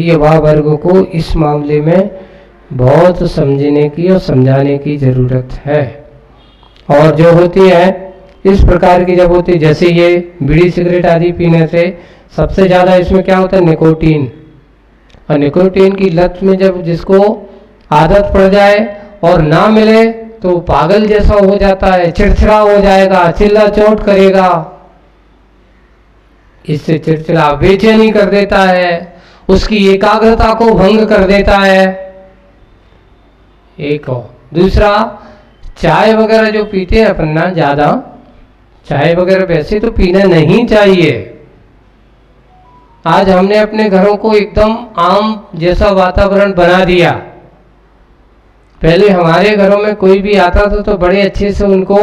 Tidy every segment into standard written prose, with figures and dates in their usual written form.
युवा वर्ग को इस मामले में बहुत समझने की और समझाने की ज़रूरत है। और जो होती है इस प्रकार की जब होती है, जैसे ये बीड़ी सिगरेट आदि पीने से सबसे ज़्यादा इसमें क्या होता है, निकोटीन। और निकोटीन की लत में जब जिसको आदत पड़ जाए और ना मिले तो पागल जैसा हो जाता है, चिड़चिड़ा हो जाएगा, चिल्ला चोट करेगा, इससे चिड़चिड़ा बेचैनी कर देता है, उसकी एकाग्रता को भंग कर देता है। एक और दूसरा, चाय वगैरह जो पीते हैं अपन ना ज़्यादा, चाय वगैरह वैसे तो पीना नहीं चाहिए। आज हमने अपने घरों को एकदम आम जैसा वातावरण बना दिया। पहले हमारे घरों में कोई भी आता था तो बड़े अच्छे से उनको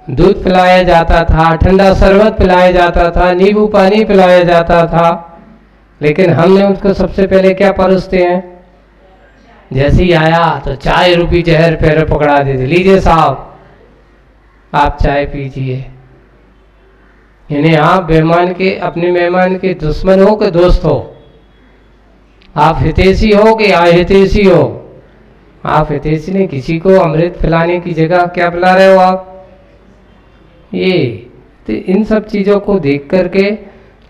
दूध पिलाया जाता था, ठंडा शरबत पिलाया जाता था, नींबू पानी पिलाया जाता था। लेकिन हमने उसको सबसे पहले क्या परोसते हैं, जैसे ही आया तो चाय रूपी जहर पैर पकड़ा देते, लीजिए साहब आप चाय पीजिए। यानी आप मेहमान के, अपने मेहमान के दुश्मन हो कि दोस्त हो, आप हितैषी हो कि अहितैषी हो। आप हितैषी ने किसी को अमृत पिलाने की जगह क्या पिला रहे हो आप, ये तो इन सब चीज़ों को देख करके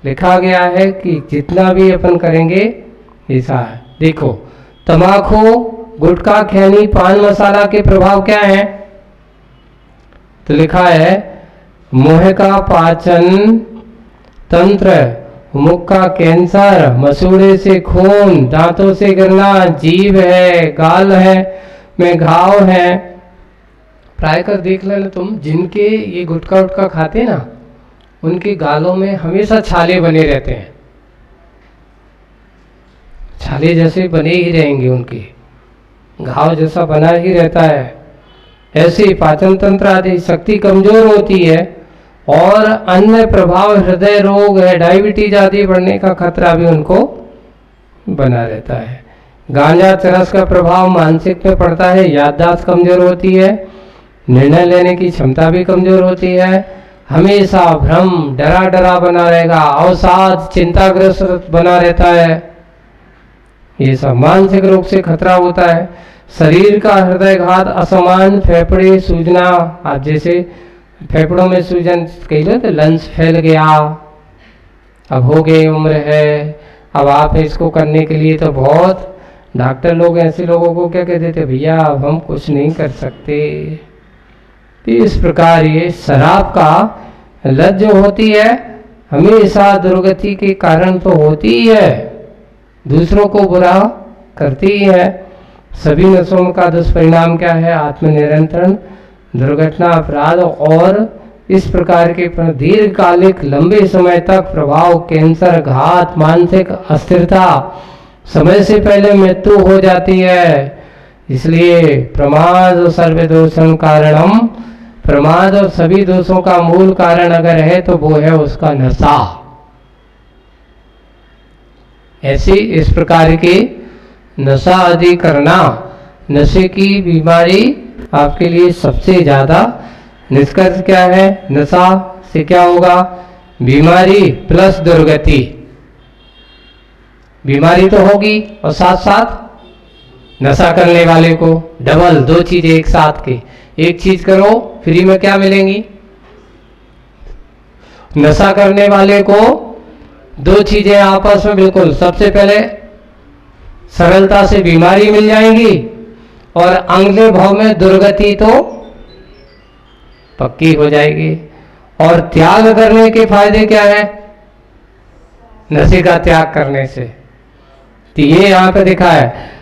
लिखा गया है कि जितना भी अपन करेंगे ऐसा है। देखो तम्बाकू, गुटखा, खैनी, पान मसाला के प्रभाव क्या है, तो लिखा है मुंह का पाचन तंत्र, मुख का कैंसर, मसूड़े से खून, दांतों से गिरना, जीभ है, गाल है में घाव है। ट्राई कर देख लेना तुम, जिनके ये गुटखा उटखा खाते ना उनके गालों में हमेशा छाले बने रहते हैं, छाले जैसे बने ही रहेंगे, उनके घाव जैसा बना ही रहता है। ऐसे पाचन तंत्र आदि शक्ति कमजोर होती है और अन्य प्रभाव, हृदय रोग है, डायबिटीज आदि बढ़ने का खतरा भी उनको बना रहता है। गांजा चरस का प्रभाव मानसिक में पड़ता है, याददाश्त कमजोर होती है, निर्णय लेने की क्षमता भी कमजोर होती है, हमेशा भ्रम, डरा डरा बना रहेगा, अवसाद, चिंताग्रस्त बना रहता है। ये सब मानसिक रोग से खतरा होता है। शरीर का हृदयघात, असमान, फेफड़े सूजना, आप जैसे फेफड़ों में सूजन कह लो तो लंग्स फैल गया, अब हो गई उम्र है, अब आप इसको करने के लिए तो बहुत डॉक्टर लोग ऐसे लोगों को क्या कहते थे, भैया अब हम कुछ नहीं कर सकते। तो इस प्रकार ये शराब का लत जो होती है हमेशा दुर्गति के कारण तो होती ही है, दूसरों को बुरा करती ही है। सभी नशों का दुष्परिणाम क्या है, आत्मनियंत्रण, दुर्घटना, अपराध और इस प्रकार के दीर्घकालिक लंबे समय तक प्रभाव, कैंसर, घात, मानसिक अस्थिरता, समय से पहले मृत्यु हो जाती है। इसलिए प्रमाद सर्व दोषं कारणम, प्रमाद और सभी दोषों का मूल कारण अगर है तो वो है उसका नशा। ऐसी इस प्रकार के नशा आदि करना, नशे की बीमारी आपके लिए सबसे ज्यादा निष्कर्ष क्या है, नशा से क्या होगा, बीमारी प्लस दुर्गति। बीमारी तो होगी और साथ साथ नशा करने वाले को डबल, दो चीजें एक साथ के। एक चीज करो फ्री में क्या मिलेंगी, नशा करने वाले को दो चीजें आपस में बिल्कुल, सबसे पहले सरलता से बीमारी मिल जाएगी और अगले भाव में दुर्गति तो पक्की हो जाएगी। और त्याग करने के फायदे क्या है, नशे का त्याग करने से, तो ये यहां पे दिखा है।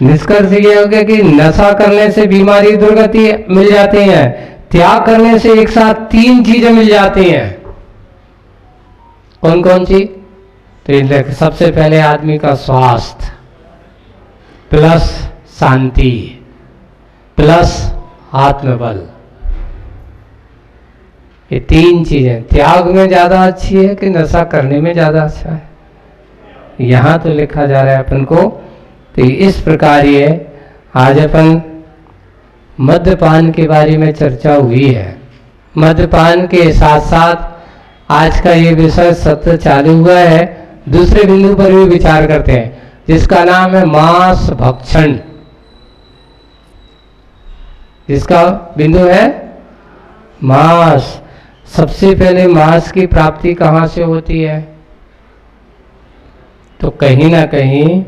निष्कर्ष ये हो गया कि नशा करने से बीमारी, दुर्गति मिल जाती है, त्याग करने से एक साथ तीन चीजें मिल जाती हैं। कौन कौन सी, तो सबसे पहले आदमी का स्वास्थ्य प्लस शांति प्लस आत्मबल, ये तीन चीजें त्याग में ज्यादा अच्छी है कि नशा करने में ज्यादा अच्छा है, यहां तो लिखा जा रहा है अपन को। तो इस प्रकार ये आज अपन मद्यपान के बारे में चर्चा हुई है। मद्यपान के साथ साथ आज का ये विषय सत्र चालू हुआ है, दूसरे बिंदु पर भी विचार करते हैं। जिसका नाम है मांस भक्षण, जिसका बिंदु है मांस। सबसे पहले मांस की प्राप्ति कहाँ से होती है? तो कहीं ना कहीं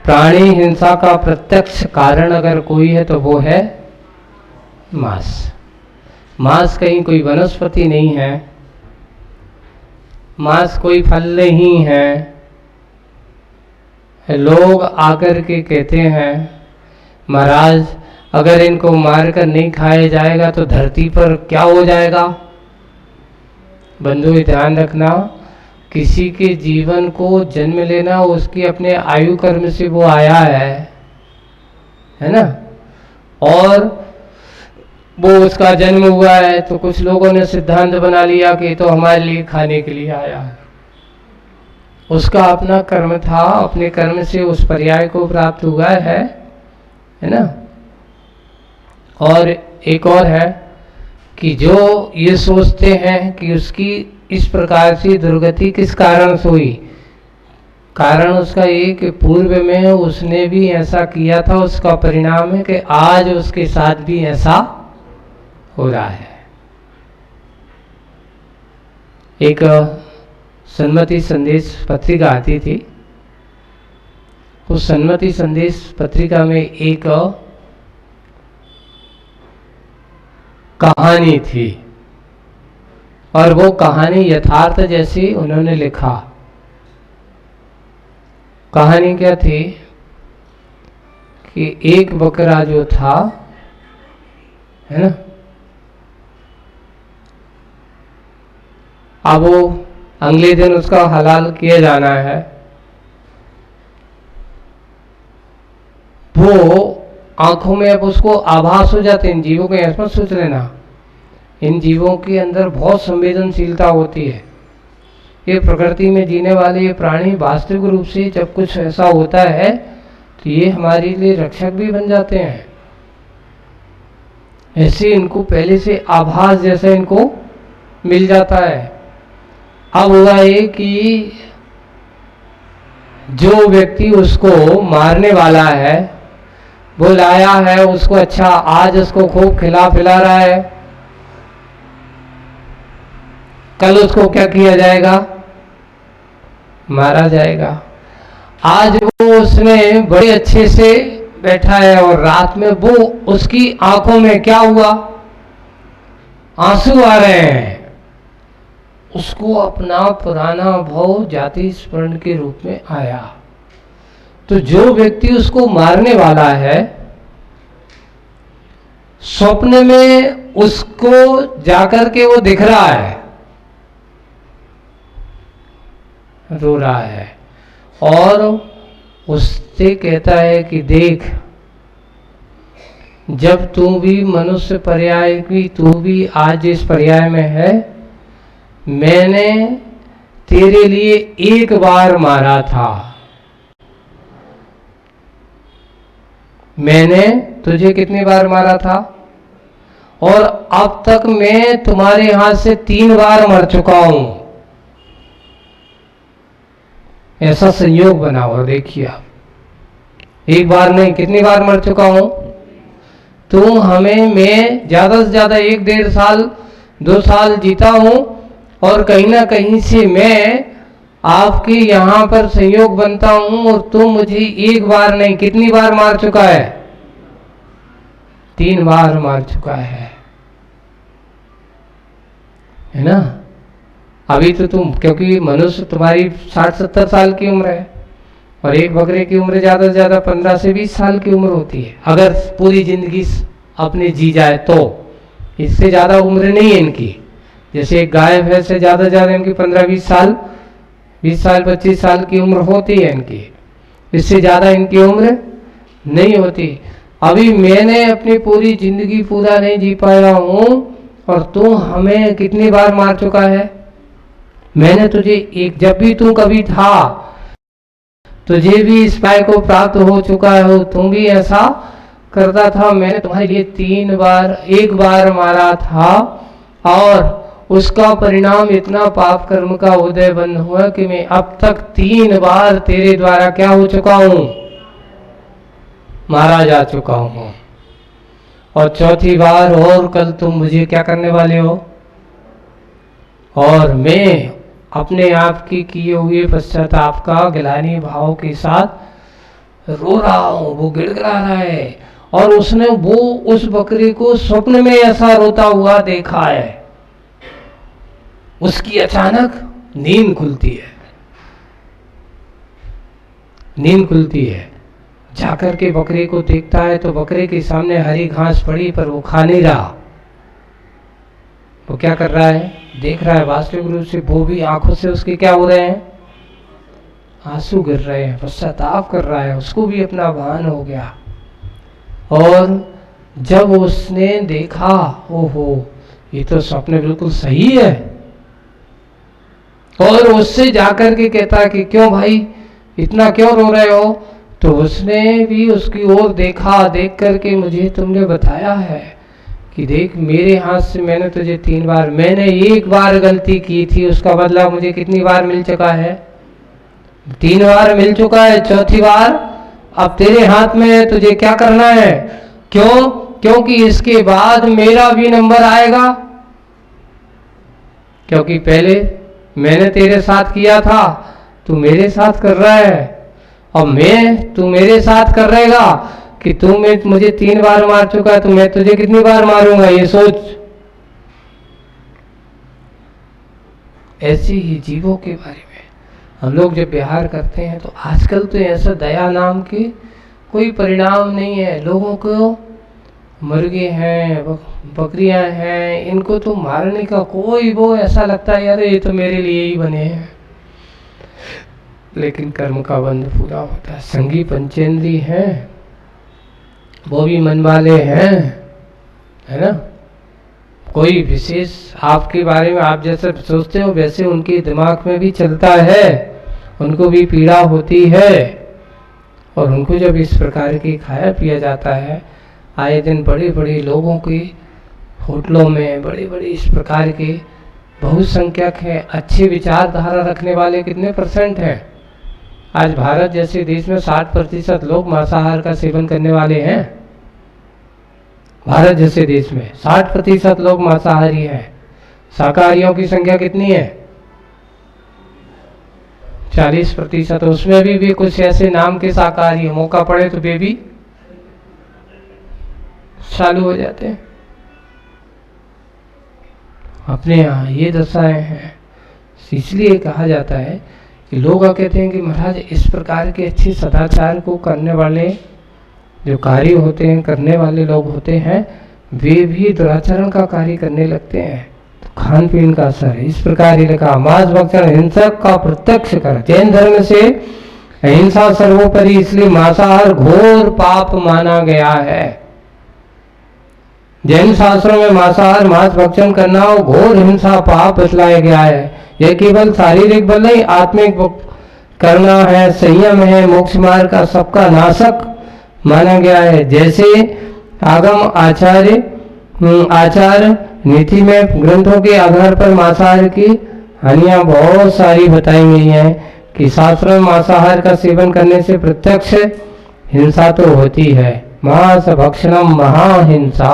प्राणी हिंसा का प्रत्यक्ष कारण अगर कोई है तो वो है मांस। मांस कहीं कोई वनस्पति नहीं है, मांस कोई फल नहीं है। लोग आकर के कहते हैं महाराज अगर इनको मारकर नहीं खाया जाएगा तो धरती पर क्या हो जाएगा? बंधु ध्यान रखना, किसी के जीवन को जन्म लेना उसकी अपने आयु कर्म से वो आया है ना, और वो उसका जन्म हुआ है तो कुछ लोगों ने सिद्धांत बना लिया कि तो हमारे लिए खाने के लिए आया है। उसका अपना कर्म था, अपने कर्म से उस पर्याय को प्राप्त हुआ है ना। और एक और है कि जो ये सोचते हैं कि उसकी इस प्रकार से दुर्गति किस कारण से हुई, कारण उसका ये कि पूर्व में उसने भी ऐसा किया था, उसका परिणाम है कि आज उसके साथ भी ऐसा हो रहा है। एक सन्मति संदेश पत्रिका आती थी, उस सन्मति संदेश पत्रिका में एक कहानी थी और वो कहानी यथार्थ जैसी उन्होंने लिखा। कहानी क्या थी कि एक बकरा जो था है ना, अब वो अगले दिन उसका हलाल किया जाना है। वो आंखों में अब उसको आभास हो जाते, इन जीवों को ऐसा सोच लेना, इन जीवों के अंदर बहुत संवेदनशीलता होती है। ये प्रकृति में जीने वाले ये प्राणी वास्तविक रूप से जब कुछ ऐसा होता है तो ये हमारे लिए रक्षक भी बन जाते हैं। ऐसे इनको पहले से आभास जैसा इनको मिल जाता है। अब हुआ ये कि जो व्यक्ति उसको मारने वाला है वो लाया है उसको, अच्छा आज उसको खूब खिला पिला रहा है, कल उसको क्या किया जाएगा? मारा जाएगा। आज वो उसने बड़े अच्छे से बैठा है और रात में वो उसकी आंखों में क्या हुआ? आंसू आ रहे हैं। उसको अपना पुराना भाव जाति स्मरण के रूप में आया। तो जो व्यक्ति उसको मारने वाला है स्वप्न में उसको जाकर के वो दिख रहा है, रो रहा है और उससे कहता है कि देख, जब तू भी मनुष्य पर्याय की, तू भी आज इस पर्याय में है, मैंने तेरे लिए एक बार मारा था, मैंने तुझे कितनी बार मारा था, और अब तक मैं तुम्हारे हाथ से 3 बार मर चुका हूं। ऐसा संयोग बना हुआ, देखिए आप, एक बार नहीं कितनी बार मर चुका हूं। तुम हमें, मैं ज्यादा से ज्यादा 1-1.5 साल 2 साल जीता हूं और कहीं ना कहीं से मैं आपके यहां पर संयोग बनता हूं और तुम मुझे एक बार नहीं कितनी बार मार चुका है? 3 बार मार चुका है ना। अभी तो तुम, क्योंकि मनुष्य तुम्हारी 60-70 साल की उम्र है और एक बकरे की उम्र ज्यादा से ज्यादा 15 से 20 साल की उम्र होती है, अगर पूरी जिंदगी अपने जी जाए तो। इससे ज्यादा उम्र नहीं है इनकी। जैसे एक गाय भैंस से ज्यादा इनकी 15-20 साल, 20 साल 25 साल की उम्र होती है इनकी, इससे ज्यादा इनकी उम्र नहीं होती। अभी मैंने अपनी पूरी जिंदगी पूरा नहीं जी पाया हूं और तू हमें कितनी बार मार चुका है। मैंने तुझे एक, जब भी तू कभी था तुझे भी इस पाय को प्राप्त हो चुका है, तुम भी ऐसा करता था। मैंने तुम्हारे लिए 3 बार, 1 बार मारा था और उसका परिणाम इतना पाप कर्म का उदय बंद हुआ कि मैं अब तक 3 बार तेरे द्वारा क्या हो चुका हूं, मारा जा चुका हूं, और चौथी बार और कल तुम मुझे क्या करने वाले हो, और मैं अपने आप की किए हुए पश्चाताप का गिलानी भाव के साथ रो रहा हूं। वो गिड़गिड़ा रहा है, और उसने वो उस बकरी को स्वप्न में ऐसा रोता हुआ देखा है। उसकी अचानक नींद खुलती है, नींद खुलती है, जाकर के बकरे को देखता है तो बकरे के सामने हरी घास पड़ी, पर वो खा नहीं रहा। वो क्या कर रहा है, देख रहा है। वास्तविक रूप से वो भी आंखों से उसके क्या हो रहे हैं, आंसू गिर रहे हैं, पश्चाताप कर रहा है। उसको भी अपना भान हो गया, और जब उसने देखा, ओहो ये तो स्वप्न बिल्कुल सही है, और उससे जाकर के कहता कि क्यों भाई इतना क्यों रो रहे हो, तो उसने भी उसकी ओर देखा। देख करके मुझे तुमने बताया है कि देख मेरे हाथ से मैंने तुझे 3 बार, मैंने 1 बार गलती की थी, उसका बदला मुझे कितनी बार मिल चुका है, 3 बार मिल चुका है। चौथी बार अब तेरे हाथ में है, तुझे क्या करना है। क्यों, क्योंकि इसके बाद मेरा भी नंबर आएगा, क्योंकि पहले मैंने तेरे साथ किया था, तू मेरे साथ कर रहा है, और तू मेरे साथ कर रहेगा कि तू मुझे 3 बार मार चुका है, तो मैं तुझे कितनी बार मारूंगा, ये सोच। ऐसे ही जीवों के बारे में हम लोग जब व्यवहार करते हैं, तो आजकल तो ऐसा दया नाम के कोई परिणाम नहीं है। लोगों को मुर्गे हैं, बकरियां हैं, इनको तो मारने का कोई वो ऐसा लगता है यार ये तो मेरे लिए ही बने हैं, लेकिन कर्म का बंध पूरा होता है। संगी पंचेंद्री हैं, वो भी मन वाले हैं, है ना। कोई विशेष आपके बारे में आप जैसे सोचते हो वैसे उनके दिमाग में भी चलता है, उनको भी पीड़ा होती है, और उनको जब इस प्रकार की खाया पिया जाता है, आए दिन बड़े बड़े लोगों के होटलों में बड़े बड़े इस प्रकार के बहुसंख्यक हैं। अच्छे विचारधारा रखने वाले कितने % हैं। आज भारत जैसे देश में 60% लोग मांसाहार का सेवन करने वाले हैं। भारत जैसे देश में 60% लोग मांसाहारी हैं। शाकाहारियों की संख्या कितनी है, 40%। उसमें भी कुछ ऐसे नाम के शाकाहारी है, मौका पड़े तो वे भी चालू हो जाते हैं। अपने यहाँ ये दशाएं हैं। इसलिए कहा जाता है कि लोग कहते हैं कि महाराज इस प्रकार के अच्छे सदाचार को करने वाले जो कार्य होते हैं, करने वाले लोग होते हैं, वे भी दुराचरण का कार्य करने लगते हैं। तो खान पीन का असर है। इस प्रकार ही लिखा, मांस भक्षण हिंसक का प्रत्यक्ष कर। जैन धर्म से अहिंसा सर्वोपरि, इसलिए मांसाहार घोर पाप माना गया है। जैन शास्त्रों में मांसाहार मांस भक्षण करना और घोर हिंसा पाप बतलाया गया है। यह केवल शारीरिक बल नहीं, आत्मिक करना है, संयम है, मोक्ष मार्ग का सबका नाशक माना गया है। जैसे आगम आचार नीति में ग्रंथों के आधार पर मांसाहार की हानियां बहुत सारी बताई गई हैं कि शास्त्रों में मांसाहार का सेवन करने से प्रत्यक्ष हिंसा तो होती है। मांस भक्षणम महाहिंसा,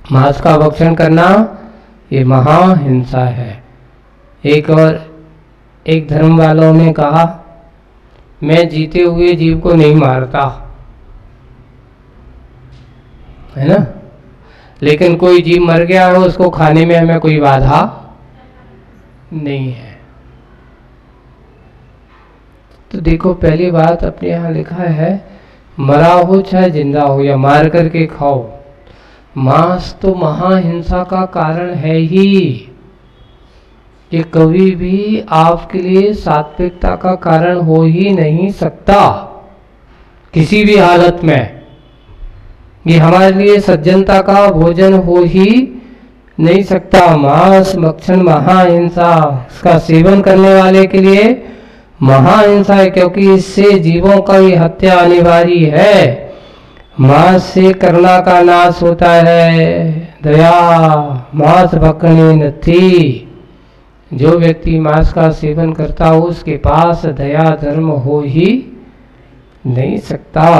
मांस का भक्षण करना ये महाहिंसा है। एक धर्म वालों ने कहा, मैं जीते हुए जीव को नहीं मारता, है ना, लेकिन कोई जीव मर गया हो उसको खाने में हमें कोई बाधा नहीं है। तो देखो पहली बात अपने यहाँ लिखा है, मरा हो चाहे जिंदा हो या मार करके खाओ, मांस तो महाहिंसा का कारण है ही। ये कभी भी आपके लिए सात्विकता का कारण हो ही नहीं सकता किसी भी हालत में। ये हमारे लिए सज्जनता का भोजन हो ही नहीं सकता। मांस भक्षण महाहिंसा, इसका सेवन करने वाले के लिए महाहिंसा है, क्योंकि इससे जीवों का ही हत्या अनिवार्य है। मांस से करुणा का नाश होता है, दया मांस भक्षणे न थी। जो व्यक्ति मांस का सेवन करता हो उसके पास दया धर्म हो ही नहीं सकता।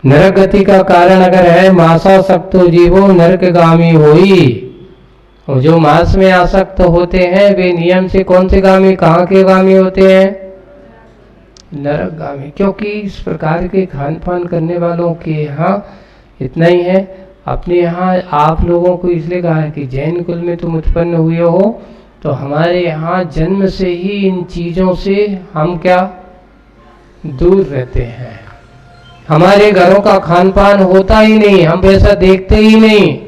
नरक गति का कारण अगर है मांसासक्तो जीवो नरकगामी होई। और जो मांस में आसक्त होते हैं वे नियम से कौन से गामी, कहाँ के गामी होते हैं? नरकगामी। क्योंकि इस प्रकार के खान पान करने वालों के यहाँ इतना ही है। अपने यहाँ आप लोगों को इसलिए कहा है कि जैन कुल में तुम उत्पन्न हुए हो, तो हमारे यहाँ जन्म से ही इन चीज़ों से हम क्या दूर रहते हैं। हमारे घरों का खान पान होता ही नहीं, हम वैसा देखते ही नहीं।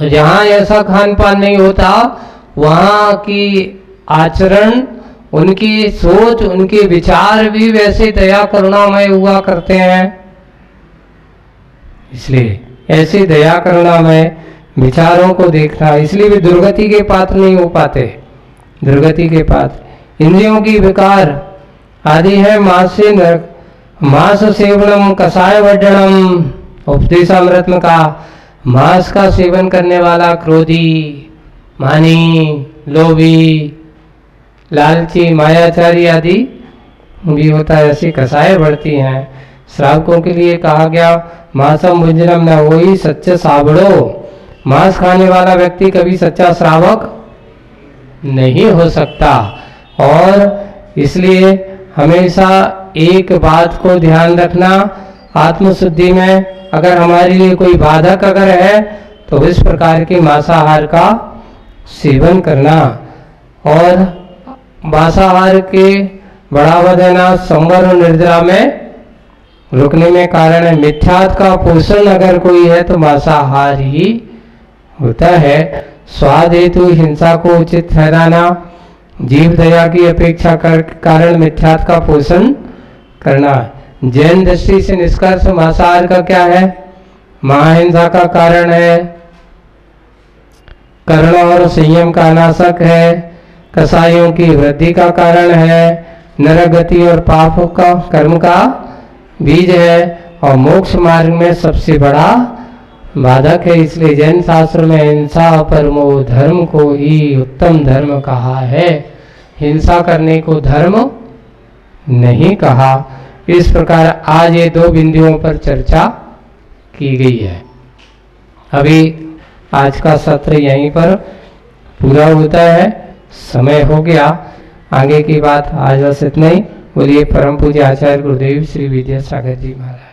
जहाँ ऐसा खान पान नहीं होता वहाँ की आचरण, उनकी सोच, उनके विचार भी वैसे दया करुणामय हुआ करते हैं। इसलिए ऐसे दया करुणामय विचारों को देखना, इसलिए वे दुर्गति के पात्र नहीं हो पाते। दुर्गति के पात्र इंद्रियों की विकार आदि है। मांस सेवनम कषाय वड्डणम, उपदेशामृत में कहा मांस का सेवन करने वाला क्रोधी, मानी, लोभी, लालची, मायाचारी आदि भी होता है। ऐसी कषाय बढ़ती हैं। श्रावकों के लिए कहा गया मांसम भुंजनम न होई सच्चे सावड़ो। मांस खाने वाला व्यक्ति कभी सच्चा श्रावक नहीं हो सकता। और इसलिए हमेशा एक बात को ध्यान रखना, आत्मशुद्धि में अगर हमारे लिए कोई बाधक अगर है तो इस प्रकार के मांसाहार का सेवन करना। और मांसाहार के बढ़ावा देना संवर और निर्जरा में रुकने में कारण है। मिथ्यात्व का पोषण अगर कोई है तो मांसाहार ही होता है। स्वाद हेतु हिंसा को उचित ठहराना, जीव दया की अपेक्षा कर कारण मिथ्यात्व का पोषण करना। जैन दृष्टि से निष्कर्ष मांसाहार का क्या है? महाहिंसा का कारण है, करुणा और संयम का नाशक है, कसाईयों की वृद्धि का कारण है, नरगति और पाप का कर्म का बीज है, और मोक्ष मार्ग में सबसे बड़ा बाधक है। इसलिए जैन शास्त्र में हिंसा परमो धर्म को ही उत्तम धर्म कहा है। हिंसा करने को धर्म नहीं कहा। इस प्रकार आज ये दो बिंदुओं पर चर्चा की गई है। अभी आज का सत्र यहीं पर पूरा होता है, समय हो गया। आगे की बात आज बस इतना ही। बोलिए परम पूज्य आचार्य गुरुदेव श्री विद्यासागर जी महाराज।